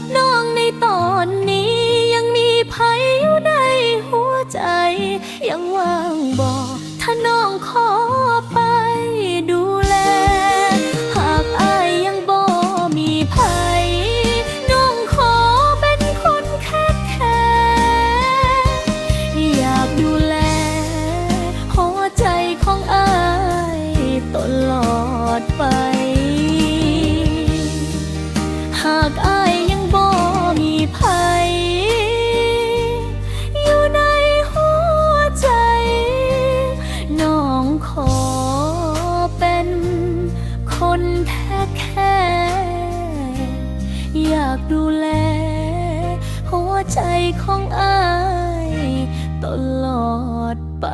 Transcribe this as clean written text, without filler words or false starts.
กับน้องในตอนนี้ยังมีภัยอยู่ในหัวใจยังว่างบอกถ้าน้องขอไปดูแลหากอายยังบ่มีภัยน้องขอเป็นคนแค่อยากดูแลหัวใจของอายตลอดไปหากอายยังบ่มีภัยอยู่ในหัวใจน้องขอเป็นคนแค่อยากดูแลหัวใจของอายตลอดไป